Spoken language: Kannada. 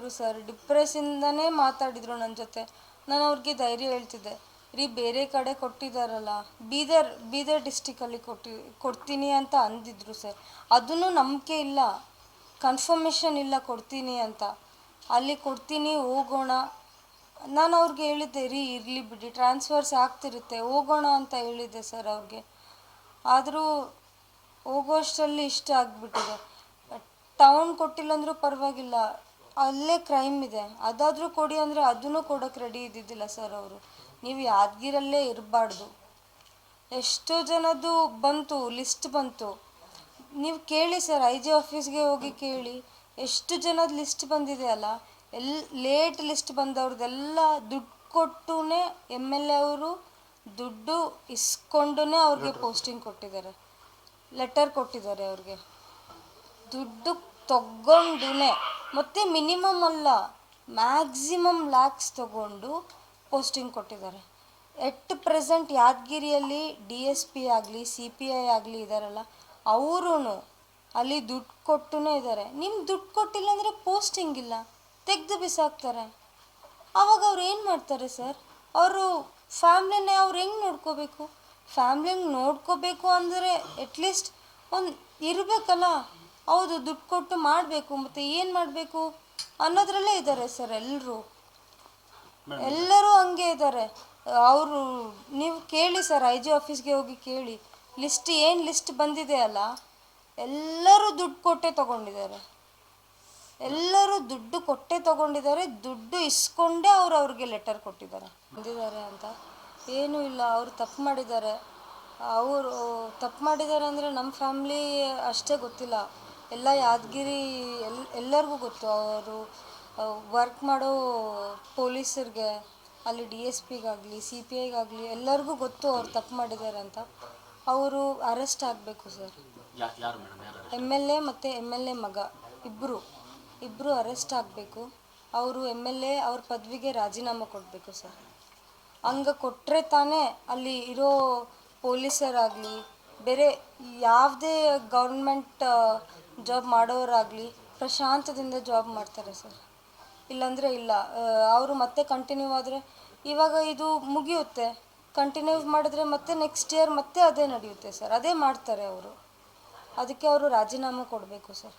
ಹೇಳಿದ್ರು ಸರ್, ಡಿಪ್ರೆಸ್ಸಿಂದನೇ ಮಾತಾಡಿದರು ನನ್ನ ಜೊತೆ. ನಾನು ಅವ್ರಿಗೆ ಧೈರ್ಯ ಹೇಳ್ತಿದ್ದೆ, ರೀ ಬೇರೆ ಕಡೆ ಕೊಟ್ಟಿದ್ದಾರಲ್ಲ, ಬೀದರ್ ಡಿಸ್ಟಿಕಲ್ಲಿ ಕೊಡ್ತೀನಿ ಅಂತ ಅಂದಿದ್ರು ಸರ್. ಅದೂ ನಂಬಿಕೆ ಇಲ್ಲ, ಕನ್ಫರ್ಮೇಷನ್ ಇಲ್ಲ ಕೊಡ್ತೀನಿ ಅಂತ. ಅಲ್ಲಿ ಕೊಡ್ತೀನಿ, ಹೋಗೋಣ. ನಾನು ಅವ್ರಿಗೆ ಹೇಳಿದ್ದೆ, ರೀ ಇರಲಿ ಬಿಡಿ, ಟ್ರಾನ್ಸ್ಫರ್ಸ್ ಆಗ್ತಿರುತ್ತೆ, ಹೋಗೋಣ ಅಂತ ಹೇಳಿದ್ದೆ ಸರ್ ಅವ್ರಿಗೆ. ಆದರೂ ಹೋಗೋಷ್ಟರಲ್ಲಿ ಇಷ್ಟ ಆಗಿಬಿಟ್ಟಿದೆ. ಟೌನ್ ಕೊಟ್ಟಿಲ್ಲ ಅಂದರೂ ಪರವಾಗಿಲ್ಲ, ಅಲ್ಲೇ ಕ್ರೈಮ್ ಇದೆ, ಅದಾದರೂ ಕೊಡಿ ಅಂದರೆ ಅದನ್ನು ಕೊಡೋಕ್ಕೆ ರೆಡಿ ಇದ್ದಿದ್ದಿಲ್ಲ ಸರ್ ಅವರು. ನೀವು ಯಾದಗಿರಲ್ಲೇ ಇರಬಾರ್ದು. ಎಷ್ಟೋ ಜನದ್ದು ಬಂತು, ಲಿಸ್ಟ್ ಬಂತು, ನೀವು ಕೇಳಿ ಸರ್, ಐ ಜಿ ಆಫೀಸ್ಗೆ ಹೋಗಿ ಕೇಳಿ, ಎಷ್ಟು ಜನದ ಲಿಸ್ಟ್ ಬಂದಿದೆ ಅಲ್ಲ. ಲೇಟ್ ಲಿಸ್ಟ್ ಬಂದವ್ರದ್ದೆಲ್ಲ ದುಡ್ಡು ಕೊಟ್ಟು ಎಮ್ ಎಲ್ ಎ ಅವರು ದುಡ್ಡು ಇಸ್ಕೊಂಡು ಅವ್ರಿಗೆ ಪೋಸ್ಟಿಂಗ್ ಕೊಟ್ಟಿದ್ದಾರೆ, ಲೆಟರ್ ಕೊಟ್ಟಿದ್ದಾರೆ ಅವ್ರಿಗೆ. ದುಡ್ಡು ತಗೊಂಡು ಮತ್ತು ಮಿನಿಮಮ್ ಅಲ್ಲ, ಮ್ಯಾಕ್ಸಿಮಮ್ ಲ್ಯಾಕ್ಸ್ ತಗೊಂಡು ಪೋಸ್ಟಿಂಗ್ ಕೊಟ್ಟಿದ್ದಾರೆ. ಎಟ್ ಪ್ರೆಸೆಂಟ್ ಯಾದಗಿರಿಯಲ್ಲಿ DSP ಆಗಲಿ CPI ಆಗಲಿ ಇದ್ದಾರಲ್ಲ, ಅವರೂ ಅಲ್ಲಿ ದುಡ್ಡು ಕೊಟ್ಟು ಇದ್ದಾರೆ. ನಿಮ್ಗೆ ದುಡ್ಡು ಕೊಟ್ಟಿಲ್ಲ ಅಂದರೆ ಪೋಸ್ಟಿಂಗ್ ಇಲ್ಲ, ತೆಗೆದು ಬಿಸಾಕ್ತಾರೆ. ಆವಾಗ ಅವ್ರು ಏನು ಮಾಡ್ತಾರೆ ಸರ್? ಅವರು ಫ್ಯಾಮ್ಲಿನ ಅವ್ರು ಹೆಂಗೆ ನೋಡ್ಕೋಬೇಕು? ಫ್ಯಾಮ್ಲಿಂಗೆ ನೋಡ್ಕೋಬೇಕು ಅಂದರೆ ಅಟ್ಲೀಸ್ಟ್ ಒಂದು ಇರಬೇಕಲ್ಲ. ಹೌದು, ದುಡ್ಡು ಕೊಟ್ಟು ಮಾಡಬೇಕು, ಮತ್ತು ಏನು ಮಾಡಬೇಕು ಅನ್ನೋದ್ರಲ್ಲೇ ಇದ್ದಾರೆ ಸರ್ ಎಲ್ಲರೂ ಹಂಗೆ ಇದ್ದಾರೆ ಅವರು. ನೀವು ಕೇಳಿ ಸರ್, ಐ ಜಿ ಆಫೀಸ್ಗೆ ಹೋಗಿ ಕೇಳಿ, ಲಿಸ್ಟ್ ಬಂದಿದೆ ಅಲ್ಲ, ಎಲ್ಲರೂ ದುಡ್ಡು ಕೊಟ್ಟೇ ತೊಗೊಂಡಿದ್ದಾರೆ. ದುಡ್ಡು ಇಸ್ಕೊಂಡೇ ಅವ್ರಿಗೆ ಲೆಟರ್ ಕೊಟ್ಟಿದ್ದಾರೆ. ಬಂದಿದ್ದಾರೆ ಅಂತ ಏನೂ ಇಲ್ಲ, ಅವರು ತಪ್ಪು ಮಾಡಿದ್ದಾರೆ. ಅಂದರೆ ನಮ್ಮ ಫ್ಯಾಮ್ಲಿ ಅಷ್ಟೇ ಗೊತ್ತಿಲ್ಲ, ಎಲ್ಲ ಯಾದಗಿರಿ ಎಲ್ಲರಿಗೂ ಗೊತ್ತು. ಅವರು ವರ್ಕ್ ಮಾಡೋ ಪೊಲೀಸರಿಗೆ, ಅಲ್ಲಿ DSPಗಾಗಲಿ CPIಗಾಗಲಿ ಎಲ್ಲರಿಗೂ ಗೊತ್ತು ಅವ್ರು ತಪ್ಪು ಮಾಡಿದ್ದಾರೆ ಅಂತ. ಅವರು ಅರೆಸ್ಟ್ ಆಗಬೇಕು ಸರ್. MLA ಮತ್ತು MLA ಮಗ ಇಬ್ಬರು ಅರೆಸ್ಟ್ ಆಗಬೇಕು. ಅವರು MLA ಅವ್ರ ಪದವಿಗೆ ರಾಜೀನಾಮೆ ಕೊಡಬೇಕು ಸರ್. ಹಂಗೆ ಕೊಟ್ಟರೆ ತಾನೇ ಅಲ್ಲಿ ಇರೋ ಪೊಲೀಸರಾಗಲಿ, ಬೇರೆ ಯಾವುದೇ ಗೌರ್ಮೆಂಟ್ ಜಾಬ್ ಮಾಡೋರಾಗಲಿ ಪ್ರಶಾಂತದಿಂದ ಜಾಬ್ ಮಾಡ್ತಾರೆ ಸರ್. ಇಲ್ಲಾಂದರೆ ಇಲ್ಲ. ಅವರು ಮತ್ತೆ ಕಂಟಿನ್ಯೂ ಆದರೆ, ಇವಾಗ ಇದು ಮುಗಿಯುತ್ತೆ, ಕಂಟಿನ್ಯೂ ಮಾಡಿದ್ರೆ ಮತ್ತೆ ನೆಕ್ಸ್ಟ್ ಇಯರ್ ಮತ್ತೆ ಅದೇ ನಡೆಯುತ್ತೆ ಸರ್, ಅದೇ ಮಾಡ್ತಾರೆ ಅವರು. ಅದಕ್ಕೆ ಅವರು ರಾಜೀನಾಮೆ ಕೊಡಬೇಕು ಸರ್.